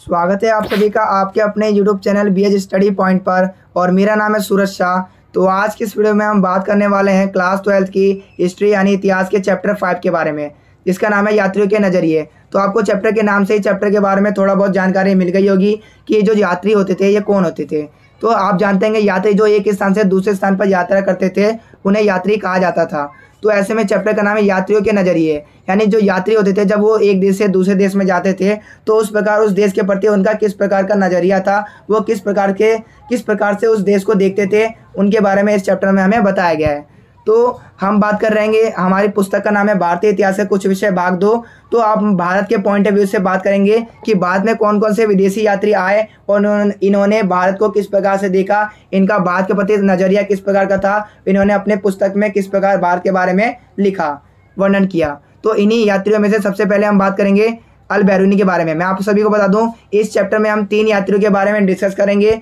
स्वागत है आप सभी का आपके अपने YouTube channel BH study point पर। और मेरा नाम है सूरज शाह। तो आज की इस वीडियो में हम बात करने वाले हैं क्लास 12 की हिस्ट्री यानी इतिहास के चैप्टर 5 के बारे में, जिसका नाम है यात्रियों के नज़रिए। तो आपको चैप्टर के नाम से ही चैप्टर के बारे में थोड़ा बहुत जानकारी मिल गई होगी कि ये जो यात्री होते थे ये कौन होते थे। तो आप जानते हैं यात्री जो एक स्थान से दूसरे स्थान पर यात्रा करते थे उन्हें यात्री कहा जाता था। तो ऐसे में चैप्टर का नाम है यात्रियों के नज़रिए, यानी जो यात्री होते थे जब वो एक देश से दूसरे देश में जाते थे तो उस प्रकार उस देश के प्रति उनका किस प्रकार का नज़रिया था, वो किस प्रकार से उस देश को देखते थे, उनके बारे में इस चैप्टर में हमें बताया गया है। तो हम बात कर रहेंगे, हमारी पुस्तक का नाम है भारतीय इतिहास के कुछ विषय भाग 2। तो आप भारत के पॉइंट ऑफ व्यू से बात करेंगे कि भारत में कौन कौन से विदेशी यात्री आए और इन्होंने भारत को किस प्रकार से देखा, इनका भारत के प्रति नज़रिया किस प्रकार का था, इन्होंने अपने पुस्तक में किस प्रकार भारत के बारे में लिखा, वर्णन किया। तो इन्हीं यात्रियों में से सबसे पहले हम बात करेंगे अल बैरूनी के बारे में। मैं आप सभी को बता दूं इस चैप्टर में हम 3 यात्रियों के बारे में डिस्कस करेंगे,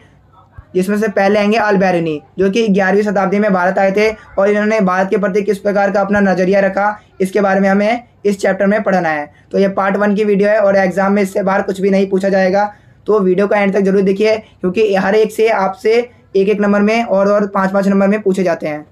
जिसमें से पहले आएंगे अल बैरूनी, जो कि 11वीं शताब्दी में भारत आए थे और इन्होंने भारत के प्रति किस प्रकार का अपना नज़रिया रखा, इसके बारे में हमें इस चैप्टर में पढ़ना है। तो ये पार्ट 1 की वीडियो है और एग्जाम में इससे बाहर कुछ भी नहीं पूछा जाएगा। तो वीडियो का एंड तक जरूर देखिए, क्योंकि हर एक से आपसे एक नंबर में और 5 नंबर में पूछे जाते हैं।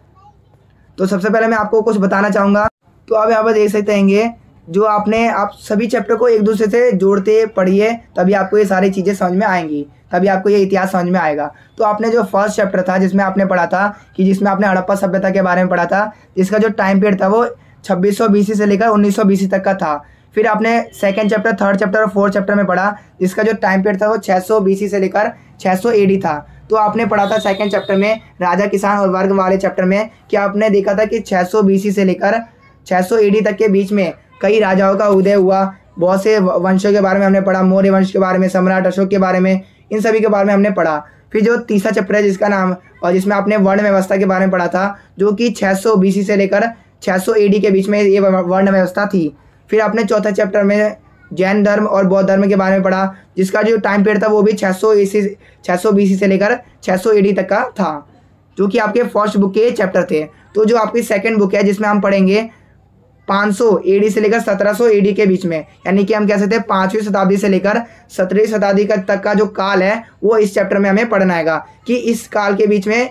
तो सबसे पहले मैं आपको कुछ बताना चाहूँगा। तो आप यहाँ पर देख सकते हैं जो आप सभी चैप्टर को एक दूसरे से जोड़ते पढ़िए, तभी आपको ये सारी चीज़ें समझ में आएंगी, तभी आपको ये इतिहास समझ में आएगा। तो आपने जो फर्स्ट चैप्टर था जिसमें आपने पढ़ा था कि जिसमें आपने हड़प्पा सभ्यता के बारे में पढ़ा था, जिसका जो टाइम पीरियड था वो 2600 BC से लेकर 1900 BC तक का था। फिर आपने सेकंड चैप्टर, थर्ड चैप्टर और फोर्थ चैप्टर में पढ़ा, जिसका जो टाइम पीरियड था वो 600 BC से लेकर 600 AD था। तो आपने पढ़ा था सेकंड चैप्टर में राजा, किसान और वर्ग वाले चैप्टर में कि आपने देखा था कि 600 BC से लेकर 600 AD तक के बीच में कई राजाओं का उदय हुआ। बहुत से वंशों के बारे में हमने पढ़ा, मौर्य वंश के बारे में, सम्राट अशोक के बारे में, इन सभी के बारे में हमने पढ़ा। फिर जो तीसरा चैप्टर है जिसका नाम, और जिसमें आपने वर्ण व्यवस्था के बारे में पढ़ा था, जो कि 600 BC से लेकर 600 AD के बीच में ये वर्ण व्यवस्था थी। फिर आपने चौथा चैप्टर में जैन धर्म और बौद्ध धर्म के बारे में पढ़ा, जिसका जो टाइम पीरियड था वो भी 600 BC से लेकर 600 AD तक का था, जो कि आपके फर्स्ट बुक के चैप्टर थे। तो जो आपकी सेकेंड बुक है जिसमें हम पढ़ेंगे 500 AD से लेकर 1700 AD के बीच में, यानी कि हम कह सकते हैं 5वीं शताब्दी से लेकर 17वीं शताब्दी तक का जो काल है वो इस चैप्टर में हमें पढ़ना आएगा कि इस काल के बीच में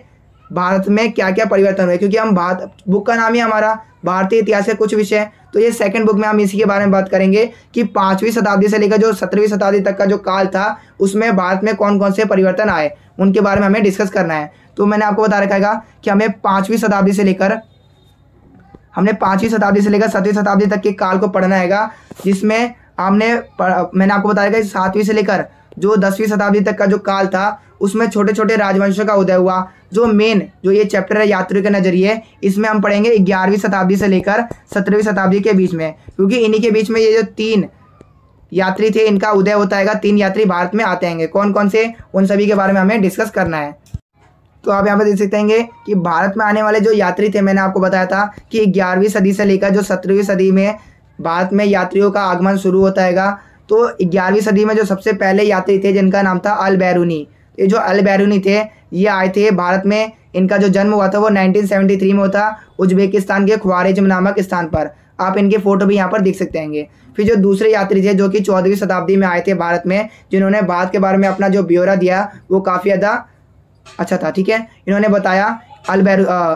भारत में क्या क्या परिवर्तन हुए। क्योंकि हम बुक का नाम ही हमारा भारतीय इतिहास के कुछ विषय, तो ये सेकंड बुक में हम इसी के बारे में बात करेंगे कि 5वीं शताब्दी से लेकर जो 17वीं शताब्दी तक का जो काल था उसमें भारत में कौन कौन से परिवर्तन आए, उनके बारे में हमें डिस्कस करना है। तो मैंने आपको बता रखा है कि हमें 5वीं शताब्दी से लेकर 7वीं शताब्दी तक के काल को पढ़ना है, जिसमें मैंने आपको बताया कि 7वीं से लेकर जो 10वीं शताब्दी तक का जो काल था उसमें छोटे छोटे राजवंशों का उदय हुआ। जो ये चैप्टर है यात्रियों के नज़रिए, इसमें हम पढ़ेंगे 11वीं शताब्दी से लेकर 17वीं शताब्दी के बीच में, क्योंकि इन्हीं के बीच में ये जो 3 यात्री थे इनका उदय होता है। 3 यात्री भारत में आते हैं, कौन कौन से, उन सभी के बारे में हमें डिस्कस करना है। तो आप यहाँ पर देख सकते हैं कि भारत में आने वाले जो यात्री थे, मैंने आपको बताया था कि 11वीं सदी से लेकर जो 17वीं सदी में भारत में यात्रियों का आगमन शुरू होता है। तो 11वीं सदी में जो सबसे पहले यात्री थे जिनका नाम था अल बैरूनी, ये जो अल बैरूनी थे ये आए थे भारत में। इनका जो जन्म हुआ था वो 1973 में हुआ था, उज्बेकिस्तान के ख्वारिज़म नामक स्थान पर। आप इनके फोटो भी यहाँ पर देख सकते हैं। फिर जो दूसरे यात्री थे जो कि 14वीं शताब्दी में आए थे भारत में, जिन्होंने भारत के बारे में अपना जो ब्यौरा दिया वो काफ़ी ज़्यादा अच्छा था, ठीक है। इन्होंने बताया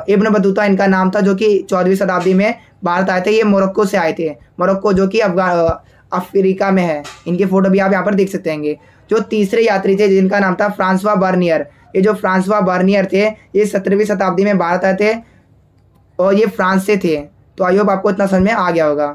इब्न बतूता इनका नाम था, जो कि 14वीं शताब्दी में भारत आए थे। ये मोरक्को से आए थे, मोरक्को जो कि अफ्रीका में है। इनके फोटो भी आप यहाँ पर देख सकते हैं। जो तीसरे यात्री थे जिनका नाम था फ्रांसवा बर्नियर, ये जो फ्रांसवा बर्नियर थे ये 17वीं शताब्दी में भारत आए थे और ये फ्रांस से थे। तो आई होप आपको इतना समझ में आ गया होगा।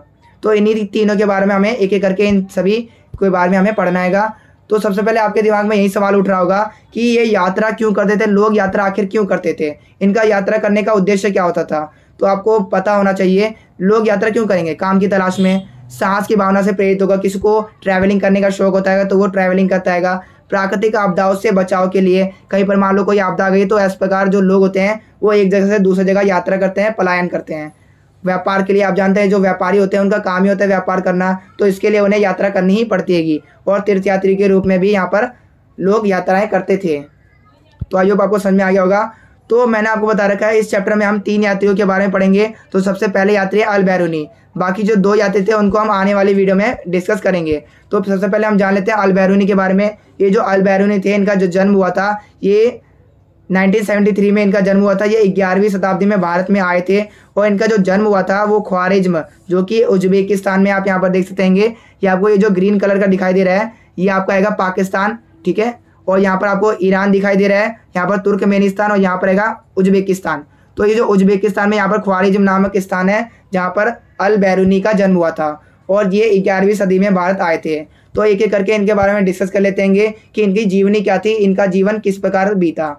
तो इन्हीं तीनों के बारे में हमें एक एक करके इन सभी के बारे में हमें पढ़ना है। तो सबसे पहले आपके दिमाग में यही सवाल उठ रहा होगा कि ये यात्रा क्यों करते थे, लोग यात्रा आखिर क्यों करते थे, इनका यात्रा करने का उद्देश्य क्या होता था। तो आपको पता होना चाहिए लोग यात्रा क्यों करेंगे। काम की तलाश में, साहस की भावना से प्रेरित होगा, किसी को ट्रैवलिंग करने का शौक होता है तो वो ट्रैवलिंग करता है। प्राकृतिक आपदाओं से बचाव के लिए, कहीं पर मान लो कोई आपदा आ गई तो इस प्रकार जो लोग होते हैं वो एक जगह से दूसरी जगह यात्रा करते हैं, पलायन करते हैं। व्यापार के लिए, आप जानते हैं जो व्यापारी होते हैं उनका काम ही होता है व्यापार करना, तो इसके लिए उन्हें यात्रा करनी ही पड़ती हैगी। और तीर्थयात्री के रूप में भी यहाँ पर लोग यात्राएं करते थे। तो आई होप आपको समझ में आ गया होगा। तो मैंने आपको बता रखा है इस चैप्टर में हम 3 यात्रियों के बारे में पढ़ेंगे। तो सबसे पहले यात्री है अल बैरूनी, बाकी जो 2 यात्री थे उनको हम आने वाली वीडियो में डिस्कस करेंगे। तो सबसे पहले हम जान लेते हैं अल बैरूनी के बारे में। ये जो अल बैरूनी थे इनका जो जन्म हुआ था ये 1973 में इनका जन्म हुआ था। ये 11वीं शताब्दी में भारत में आए थे और इनका जो जन्म हुआ था वो ख्वारिज्म जो कि उज्बेकिस्तान में आप यहाँ पर देख सकते हैं। ये आपको ये जो ग्रीन कलर का दिखाई दे रहा है ये आपका आएगा पाकिस्तान, ठीक है। और यहाँ पर आपको ईरान दिखाई दे रहा है, यहाँ पर तुर्कमेनिस्तान और यहाँ पर आएगा उज्बेकिस्तान। तो ये जो उज्बेकिस्तान में यहाँ पर ख्वारिज्म नामक स्थान है जहाँ पर अल बैरूनी का जन्म हुआ था और ये 11वीं सदी में भारत आए थे। तो एक एक करके इनके बारे में डिस्कस कर लेते हैं कि इनकी जीवनी क्या थी, इनका जीवन किस प्रकार बीता।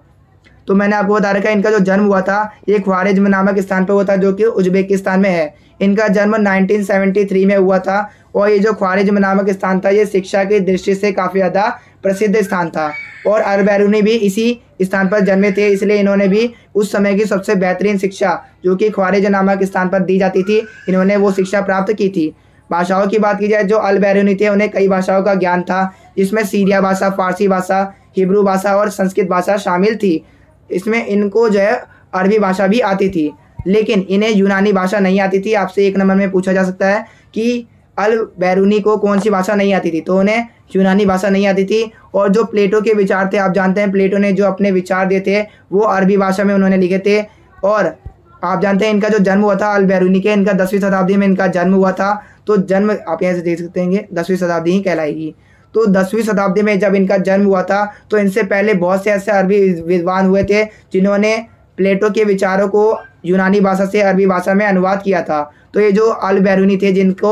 तो मैंने आपको बता रखा है इनका जो जन्म हुआ था ये ख्वारिज्म नामक स्थान पर हुआ था जो कि उज्बेकिस्तान में है। इनका जन्म 1973 में हुआ था और ये जो ख्वारिज्म नामक स्थान था ये शिक्षा की दृष्टि से काफ़ी ज़्यादा प्रसिद्ध स्थान था और अल बैरूनी भी इसी स्थान पर जन्मे थे, इसलिए इन्होंने भी उस समय की सबसे बेहतरीन शिक्षा जो कि ख्वारिज्म नामक स्थान पर दी जाती थी इन्होंने वो शिक्षा प्राप्त की थी। भाषाओं की बात की जाए जो अल बैरूनी थे उन्हें कई भाषाओं का ज्ञान था जिसमें सीरिया भाषा, फारसी भाषा, हिब्रू भाषा और संस्कृत भाषा शामिल थी। इसमें इनको जो है अरबी भाषा भी आती थी लेकिन इन्हें यूनानी भाषा नहीं आती थी। आपसे 1 नंबर में पूछा जा सकता है कि अल बैरूनी को कौन सी भाषा नहीं आती थी, तो उन्हें यूनानी भाषा नहीं आती थी। और जो प्लेटो के विचार थे, आप जानते हैं प्लेटो ने जो अपने विचार दिए थे वो अरबी भाषा में उन्होंने लिखे थे। और आप जानते हैं इनका जो जन्म हुआ था अल बैरूनी के, इनका 10वीं शताब्दी में इनका जन्म हुआ था। तो जन्म आप यहाँ से देख सकते हैं 10वीं शताब्दी ही कहलाएगी। तो 10वीं शताब्दी में जब इनका जन्म हुआ था तो इनसे पहले बहुत से ऐसे अरबी विद्वान हुए थे जिन्होंने प्लेटो के विचारों को यूनानी भाषा से अरबी भाषा में अनुवाद किया था। तो ये जो अल बैरूनी थे जिनको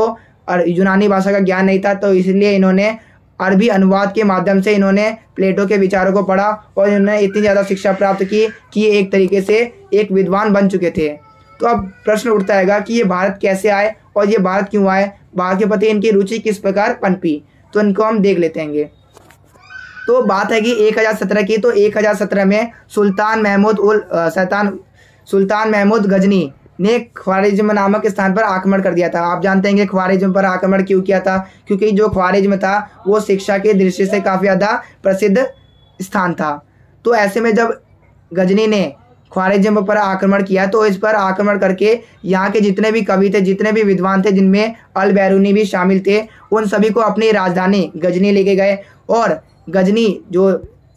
यूनानी भाषा का ज्ञान नहीं था तो इसलिए इन्होंने अरबी अनुवाद के माध्यम से इन्होंने प्लेटो के विचारों को पढ़ा और इन्होंने इतनी ज़्यादा शिक्षा प्राप्त की कि एक तरीके से एक विद्वान बन चुके थे। तो अब प्रश्न उठता है कि ये भारत कैसे आए और ये भारत क्यों आए, भारत के प्रति इनकी रुचि किस प्रकार पनपी, तो इनको हम देख लेते हैं। तो बात है कि 1017 की, तो 1017 में सुल्तान महमूद गजनी ने ख्वारिज्म नामक स्थान पर आक्रमण कर दिया था। आप जानते हैं कि ख्वारिज्म पर आक्रमण क्यों किया था, क्योंकि जो ख्वारिज्म था वो शिक्षा की दृष्टि से काफ़ी ज़्यादा प्रसिद्ध स्थान था। तो ऐसे में जब गजनी ने ख्वारिज्म पर आक्रमण किया तो इस पर आक्रमण करके यहाँ के जितने भी कवि थे, जितने भी विद्वान थे, जिनमें अल बैरूनी भी शामिल थे, उन सभी को अपनी राजधानी गजनी लेके गए। और गजनी जो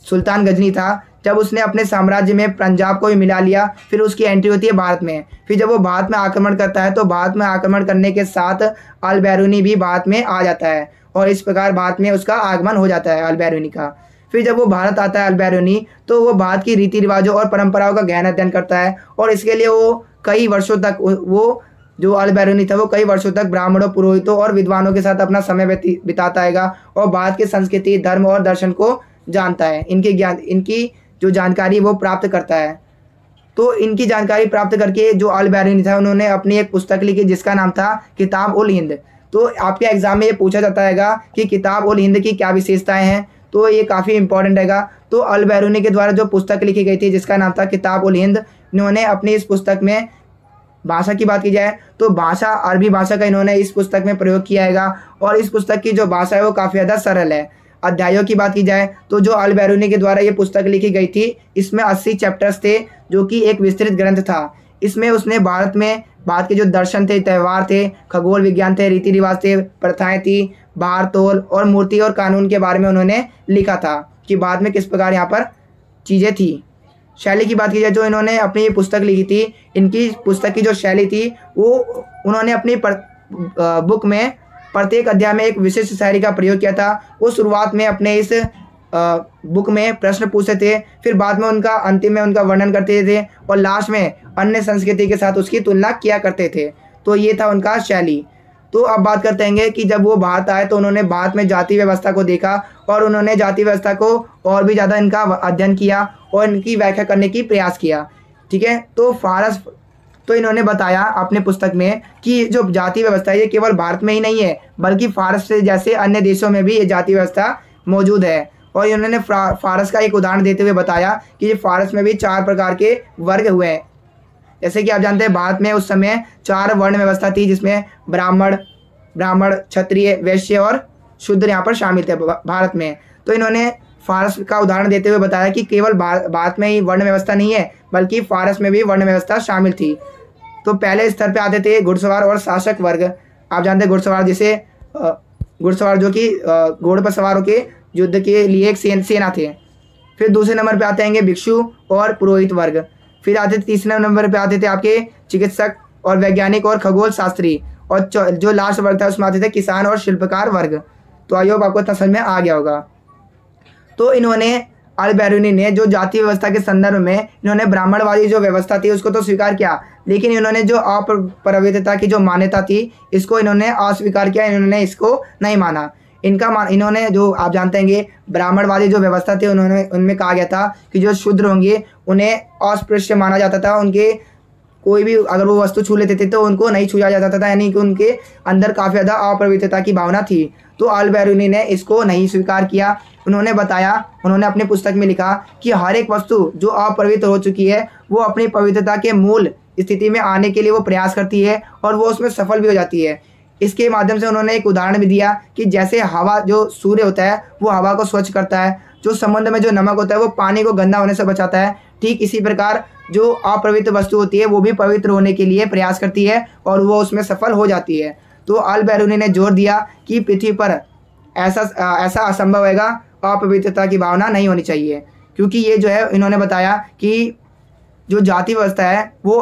सुल्तान गजनी था जब उसने अपने साम्राज्य में पंजाब को भी मिला लिया, फिर उसकी एंट्री होती है भारत में। फिर जब वो भारत में आक्रमण करता है तो भारत में आक्रमण करने के साथ अल बैरूनी भी भारत में आ जाता है और इस प्रकार भारत में उसका आगमन हो जाता है अल बैरूनी का। फिर जब वो भारत आता है अल बैरूनी तो वो भारत की रीति रिवाजों और परंपराओं का गहन अध्ययन करता है और इसके लिए वो कई वर्षों तक वो जो अल बैरूनी था वो कई वर्षों तक ब्राह्मणों, पुरोहितों और विद्वानों के साथ अपना समय बिताता है और भारत की संस्कृति, धर्म और दर्शन को जानता है। इनकी जो जानकारी वो प्राप्त करता है। तो इनकी जानकारी प्राप्त करके जो अल बैरूनी था उन्होंने अपनी एक पुस्तक लिखी जिसका नाम था किताब उल हिंद। तो आपके एग्जाम में ये पूछा जाता है कि किताब उल हिंद की क्या विशेषताएं हैं, तो ये काफ़ी इंपॉर्टेंट है। तो अल बैरूनी के द्वारा जो पुस्तक लिखी गई थी जिसका नाम था किताब उल हिंद, इन्होंने अपनी इस पुस्तक में भाषा की बात की जाए तो भाषा अरबी भाषा का इन्होंने इस पुस्तक में प्रयोग किया है और इस पुस्तक की जो भाषा है वो काफ़ी ज़्यादा सरल है। अध्यायों की बात की जाए तो जो अल बैरूनी के द्वारा ये पुस्तक लिखी गई थी इसमें 80 चैप्टर्स थे जो कि एक विस्तृत ग्रंथ था। इसमें उसने भारत के जो दर्शन थे, त्यौहार थे, खगोल विज्ञान थे, रीति रिवाज थे, प्रथाएं थी, भार तोल और मूर्ति और कानून के बारे में उन्होंने लिखा था कि भारत में किस प्रकार यहाँ पर चीज़ें थी। शैली की बात की जाए जो इन्होंने अपनी ये पुस्तक लिखी थी, इनकी पुस्तक की जो शैली थी वो उन्होंने अपनी बुक में प्रत्येक अध्याय में एक विशिष्ट शायरी का प्रयोग किया था। वो शुरुआत में अपने इस बुक में प्रश्न पूछते थे, फिर बाद में उनका अंतिम में उनका वर्णन करते थे और लास्ट में अन्य संस्कृति के साथ उसकी तुलना किया करते थे। तो ये था उनका शैली। तो अब बात करते हैं कि जब वो भारत आए तो उन्होंने भारत में जाति व्यवस्था को देखा और उन्होंने जाति व्यवस्था को और भी ज़्यादा इनका अध्ययन किया और इनकी व्याख्या करने की प्रयास किया। ठीक है, तो इन्होंने बताया अपने पुस्तक में कि जो जाति व्यवस्था है ये केवल भारत में ही नहीं है बल्कि फारस जैसे अन्य देशों में भी ये जाति व्यवस्था मौजूद है। और इन्होंने फारस का एक उदाहरण देते हुए बताया कि फारस में भी 4 प्रकार के वर्ग हुए हैं। जैसे कि आप जानते हैं भारत में उस समय 4 वर्ण व्यवस्था थी जिसमें ब्राह्मण, क्षत्रिय, वैश्य और शूद्र यहाँ पर शामिल थे भारत में। तो इन्होंने फारस का उदाहरण देते हुए बताया कि केवल भारत में ही वर्ण व्यवस्था नहीं है बल्कि फारस में भी वर्ण व्यवस्था शामिल थी। तो पहले स्तर पे आते थे घुड़सवार और शासक वर्ग। आप जानते हैं घुड़सवार, जिसे घुड़सवार जो कि घोड़े पर सवार होकर युद्ध के लिए एक सेना थे। फिर दूसरे नंबर पे आते हैं भिक्षु और पुरोहित वर्ग। फिर आते थे तीसरे नंबर पे आते थे आपके चिकित्सक और वैज्ञानिक और खगोल शास्त्री। और जो लास्ट वर्ग था उसमें आते थे किसान और शिल्पकार वर्ग। तो आई होप आपको इतना समझ में आ गया होगा। तो इन्होंने अल-बेरूनी ने जो जाति व्यवस्था के संदर्भ में इन्होंने ब्राह्मणवादी जो व्यवस्था थी उसको तो स्वीकार किया, लेकिन इन्होंने जो अपरिवर्तितता की जो मान्यता थी इसको इन्होंने अस्वीकार किया, इन्होंने इसको नहीं माना। इन्होंने जो आप जानते हैं ब्राह्मणवादी जो व्यवस्था थी उनमें कहा गया था कि जो शूद्र होंगे उन्हें अस्पृश्य माना जाता था, उनके कोई भी अगर वो वस्तु छू लेते थे तो उनको नहीं छुआ जाता था, यानी कि उनके अंदर काफ़ी ज़्यादा अपवित्रता की भावना थी। तो अल-बेरूनी ने इसको नहीं स्वीकार किया। उन्होंने उन्होंने अपनी पुस्तक में लिखा कि हर एक वस्तु जो अपवित्र हो चुकी है वो अपनी पवित्रता के मूल स्थिति में आने के लिए वो प्रयास करती है और वो उसमें सफल भी हो जाती है। इसके माध्यम से उन्होंने एक उदाहरण भी दिया कि जैसे हवा, जो सूर्य होता है वो हवा को स्वच्छ करता है, जो समुद्र में जो नमक होता है वो पानी को गंदा होने से बचाता है, ठीक इसी प्रकार जो अपवित्र वस्तु होती है वो भी पवित्र होने के लिए प्रयास करती है और वो उसमें सफल हो जाती है। तो अल-बेरूनी ने जोर दिया कि पृथ्वी पर ऐसा असंभव होगा, अपवित्रता की भावना नहीं होनी चाहिए, क्योंकि ये जो है इन्होंने बताया कि जो जाति व्यवस्था है वो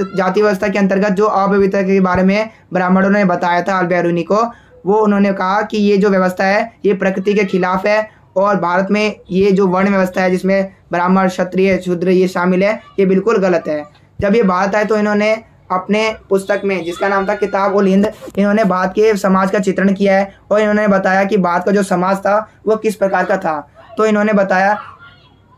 जाति व्यवस्था के अंतर्गत जो अपवित्रता के बारे में ब्राह्मणों ने बताया था अल-बेरूनी को, वो उन्होंने कहा कि ये जो व्यवस्था है ये प्रकृति के खिलाफ है और भारत में ये जो वर्ण व्यवस्था है जिसमें ब्राह्मण, क्षत्रिय, शूद्र ये शामिल है, ये बिल्कुल गलत है। जब ये बात आए तो इन्होंने अपने पुस्तक में जिसका नाम था किताब उल हिंद, इन्होंने भारत के समाज का चित्रण किया है और इन्होंने बताया कि भारत का जो समाज था वो किस प्रकार का था। तो इन्होंने बताया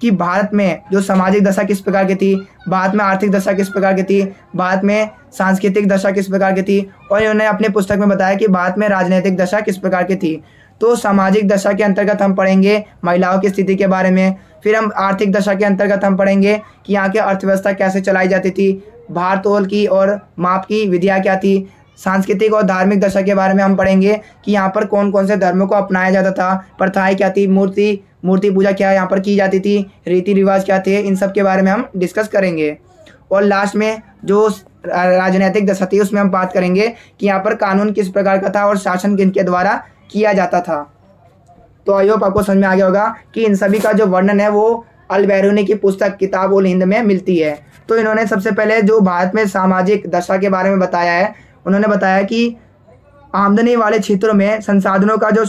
कि भारत में जो सामाजिक दशा किस प्रकार की थी, भारत में आर्थिक दशा किस प्रकार की थी, भारत में सांस्कृतिक दशा किस प्रकार की थी, और इन्होंने अपनी पुस्तक में बताया कि भारत में राजनीतिक दशा किस प्रकार की थी। तो सामाजिक दशा के अंतर्गत हम पढ़ेंगे महिलाओं की स्थिति के बारे में, फिर हम आर्थिक दशा के अंतर्गत हम पढ़ेंगे कि यहाँ की अर्थव्यवस्था कैसे चलाई जाती थी, भार तोल की और माप की विधियाँ क्या थी, सांस्कृतिक और धार्मिक दशा के बारे में हम पढ़ेंगे कि यहाँ पर कौन कौन से धर्मों को अपनाया जाता था, प्रथाएं क्या थी, मूर्ति पूजा क्या यहाँ पर की जाती थी, रीति रिवाज क्या थे, इन सब के बारे में हम डिस्कस करेंगे। और लास्ट में जो राजनीतिक दशा थी उसमें हम बात करेंगे कि यहाँ पर कानून किस प्रकार का था और शासन किनके द्वारा किया जाता था। तो आई होप आपको समझ में आ गया होगा कि इन सभी का जो वर्णन है वो अल-बेरूनी की पुस्तक किताब उल हिंद में मिलती है। तो इन्होंने सबसे पहले जो भारत में सामाजिक दशा के बारे में बताया है, उन्होंने बताया कि आमदनी वाले क्षेत्रों में संसाधनों का जो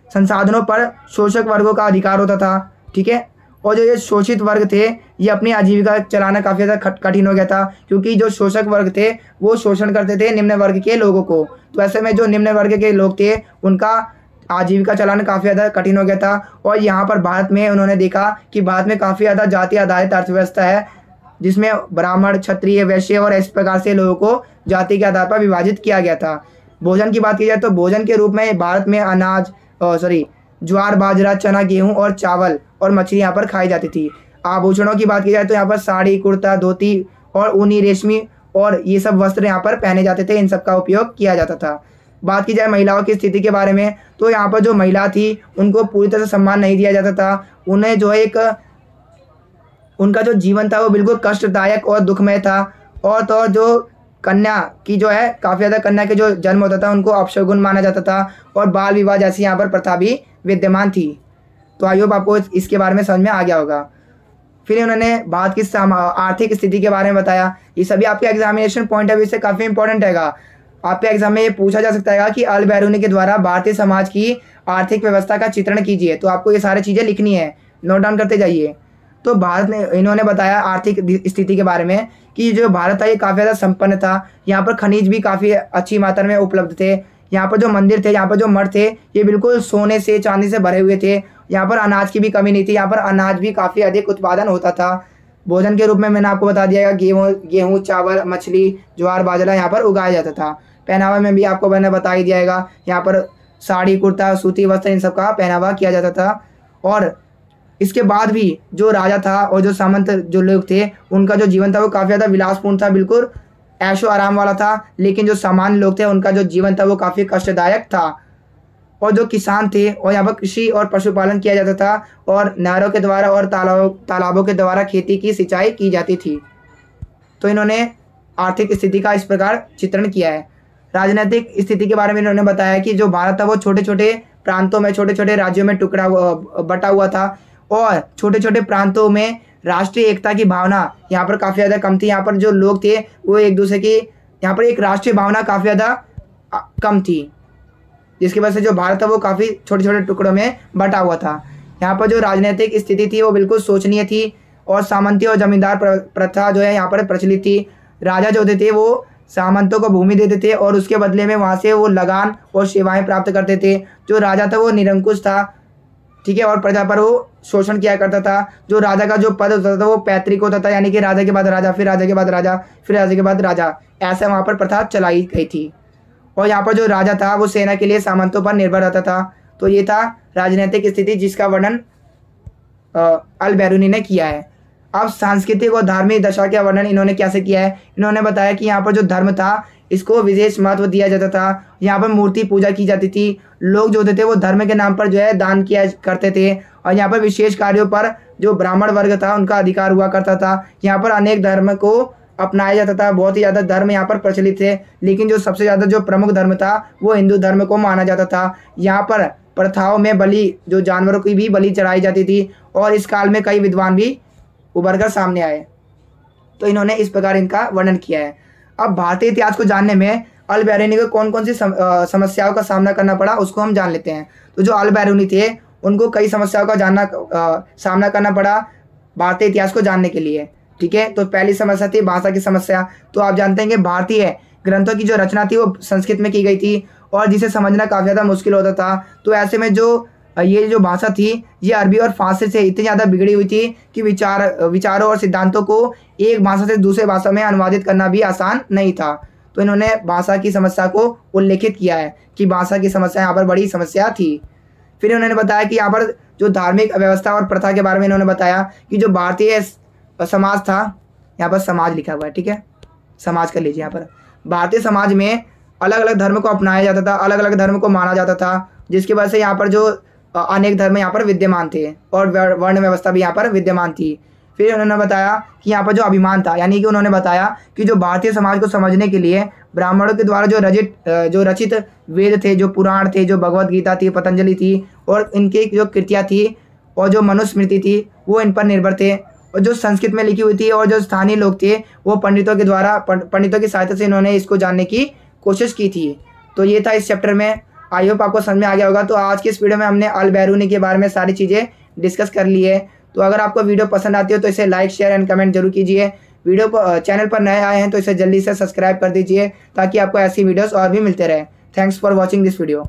संसाधनों पर शोषक वर्गों का अधिकार होता था, ठीक है। और जो ये शोषित वर्ग थे ये अपनी आजीविका चलाना काफ़ी ज़्यादा कठिन हो गया था, क्योंकि जो शोषक वर्ग थे वो शोषण करते थे निम्न वर्ग के लोगों को। तो ऐसे में जो निम्न वर्ग के लोग थे उनका आजीविका चलाना काफ़ी ज़्यादा कठिन हो गया था। और यहाँ पर भारत में उन्होंने देखा कि भारत में काफ़ी ज़्यादा जाति आधारित अर्थव्यवस्था है, जिसमें ब्राह्मण, क्षत्रिय, वैश्य और इस प्रकार से लोगों को जाति के आधार पर विभाजित किया गया था। भोजन की बात की जाए तो भोजन के रूप में भारत में ज्वार, बाजरा, चना, गेहूं और चावल और मछली यहाँ पर खाई जाती थी। आभूषणों की बात की जाए तो यहाँ पर साड़ी, कुर्ता, धोती और ऊनी, रेशमी और ये सब वस्त्र यहाँ पर पहने जाते थे, इन सब का उपयोग किया जाता था। बात की जाए महिलाओं की स्थिति के बारे में तो यहाँ पर जो महिला थी उनको पूरी तरह से सम्मान नहीं दिया जाता था। उन्हें जो उनका जो जीवन था वो बिल्कुल कष्टदायक और दुखमय था। और तो जो कन्या की जो है काफ़ी ज़्यादा कन्या के जो जन्म होता था उनको अपशगुन माना जाता था और बाल विवाह जैसी यहाँ पर प्रथा भी विद्यमान थी। तो आई होप आपको इसके बारे में समझ में आ गया होगा। फिर उन्होंने भारत की आर्थिक स्थिति के बारे में बताया। ये सभी आपके एग्जामिनेशन पॉइंट ऑफ व्यू से काफ़ी इंपॉर्टेंट हैगा। आपके एग्जाम में ये पूछा जा सकता है कि अल-बेरूनी के द्वारा भारतीय समाज की आर्थिक व्यवस्था का चित्रण कीजिए। तो आपको ये सारी चीज़ें लिखनी है, नोट डाउन करते जाइए। तो इन्होंने बताया आर्थिक स्थिति के बारे में कि जो भारत था ये काफ़ी ज़्यादा संपन्न था। यहाँ पर खनिज भी काफ़ी अच्छी मात्रा में उपलब्ध थे। यहाँ पर जो मंदिर थे, यहाँ पर जो मठ थे ये बिल्कुल सोने से, चांदी से भरे हुए थे। यहाँ पर अनाज की भी कमी नहीं थी, यहाँ पर अनाज भी काफ़ी अधिक उत्पादन होता था। भोजन के रूप में मैंने आपको बता दिया गेहूँ, चावल, मछली, ज्वार, बाजरा यहाँ पर उगाया जाता था। पहनावा में भी आपको मैंने बता ही दिया है, यहाँ पर साड़ी, कुर्ता, सूती वस्त्र इन सब का पहनावा किया जाता था। और इसके बाद भी जो राजा था और जो सामंत जो लोग थे उनका जो जीवन था वो काफ़ी ज़्यादा विलासपूर्ण था, बिल्कुल ऐशो आराम वाला था। लेकिन जो सामान्य लोग थे उनका जो जीवन था वो काफ़ी कष्टदायक था। और जो किसान थे और यहाँ पर कृषि और पशुपालन किया जाता था और नहरों के द्वारा और तालाबों के द्वारा खेती की सिंचाई की जाती थी। तो इन्होंने आर्थिक स्थिति का इस प्रकार चित्रण किया है। राजनीतिक स्थिति के बारे में इन्होंने बताया कि जो भारत था वो छोटे छोटे प्रांतों में, छोटे छोटे राज्यों में बटा हुआ था और छोटे छोटे प्रांतों में राष्ट्रीय एकता की भावना यहाँ पर काफ़ी ज़्यादा कम थी। यहाँ पर जो लोग थे वो एक दूसरे की, यहाँ पर एक राष्ट्रीय भावना काफ़ी ज़्यादा कम थी, जिसकी वजह से जो भारत था वो काफ़ी छोटे छोटे टुकड़ों में बटा हुआ था। यहाँ पर जो राजनीतिक स्थिति थी वो बिल्कुल शोचनीय थी और सामंती और जमींदार प्रथा जो है यहाँ पर प्रचलित थी। राजा जो होते थे वो सामंतों को भूमि देते थे और उसके बदले में वहाँ से वो लगान और सेवाएं प्राप्त करते थे। जो राजा था वो निरंकुश था, ठीक है, और प्रजा पर वो शोषण किया करता था। जो राजा का जो पद होता था वो पैतृक होता था, यानी कि राजा के बाद राजा, फिर राजा के बाद राजा, फिर राजा के बाद राजा, ऐसा वहाँ पर प्रथा चलाई गई थी। और यहाँ पर जो राजा था वो सेना के लिए सामंतों पर निर्भर रहता था। तो ये था राजनीतिक स्थिति जिसका वर्णन अल-बेरूनी ने किया है। अब सांस्कृतिक और धार्मिक दशा का वर्णन इन्होंने कैसे किया है। इन्होंने बताया कि यहाँ पर जो धर्म था इसको विशेष महत्व दिया जाता था। यहाँ पर मूर्ति पूजा की जाती थी। लोग जो होते थे वो धर्म के नाम पर जो है दान किया करते थे और यहाँ पर विशेष कार्यों पर जो ब्राह्मण वर्ग था उनका अधिकार हुआ करता था। यहाँ पर अनेक धर्म को अपनाया जाता था, बहुत ही ज़्यादा धर्म यहाँ पर प्रचलित थे, लेकिन जो सबसे ज़्यादा जो प्रमुख धर्म था वो हिंदू धर्म को माना जाता था। यहाँ पर प्रथाओं में बलि, जो जानवरों की भी बलि चढ़ाई जाती थी और इस काल में कई विद्वान भी उभर कर सामने आए। तो इन्होंने इस प्रकार इनका वर्णन किया है। अब भारतीय इतिहास को जानने में अल-बेरूनी को कौन कौन सी समस्याओं का सामना करना पड़ा उसको हम जान लेते हैं। तो जो अल-बेरूनी थे उनको कई समस्याओं का सामना करना पड़ा भारतीय इतिहास को जानने के लिए, ठीक है। तो पहली समस्या थी भाषा की समस्या। तो आप जानते हैं कि भारतीय ग्रंथों की जो रचना थी वो संस्कृत में की गई थी और जिसे समझना काफ़ी ज़्यादा मुश्किल होता था। तो ऐसे में ये जो भाषा थी ये अरबी और फारसी से इतनी ज़्यादा बिगड़ी हुई थी कि विचारों और सिद्धांतों को एक भाषा से दूसरे भाषा में अनुवादित करना भी आसान नहीं था। तो इन्होंने भाषा की समस्या को उल्लेखित किया है कि भाषा की समस्या यहाँ पर बड़ी समस्या थी। फिर उन्होंने बताया कि यहाँ पर जो धार्मिक व्यवस्था और प्रथा के बारे में इन्होंने बताया कि जो भारतीय समाज था, यहाँ पर समाज लिखा हुआ है, ठीक है, समाज कर लीजिए। यहाँ पर भारतीय समाज में अलग अलग धर्म को अपनाया जाता था, अलग अलग धर्म को माना जाता था, जिसकी वजह से यहाँ पर जो अनेक धर्म यहाँ पर विद्यमान थे और वर्ण व्यवस्था भी यहाँ पर विद्यमान थी। फिर उन्होंने बताया कि यहाँ पर जो अभिमान था, यानी कि उन्होंने बताया कि जो भारतीय समाज को समझने के लिए ब्राह्मणों के द्वारा जो रचित वेद थे, जो पुराण थे, जो भगवत गीता थी, पतंजलि थी और इनकी जो कृतियाँ थी और जो मनुस्मृति थी वो इन पर निर्भर थे और जो संस्कृत में लिखी हुई थी और जो स्थानीय लोग थे वो पंडितों की सहायता से इन्होंने इसको जानने की कोशिश की थी। तो ये था इस चैप्टर में। आई होप आपको समझ में आ गया होगा। तो आज की इस वीडियो में हमने अल-बेरूनी के बारे में सारी चीज़ें डिस्कस कर ली है। तो अगर आपको वीडियो पसंद आती हो तो इसे लाइक, शेयर एंड कमेंट जरूर कीजिए। वीडियो पर चैनल पर नए आए हैं तो इसे जल्दी से सब्सक्राइब कर दीजिए ताकि आपको ऐसी वीडियोस और भी मिलते रहे। Thanks for watching this video.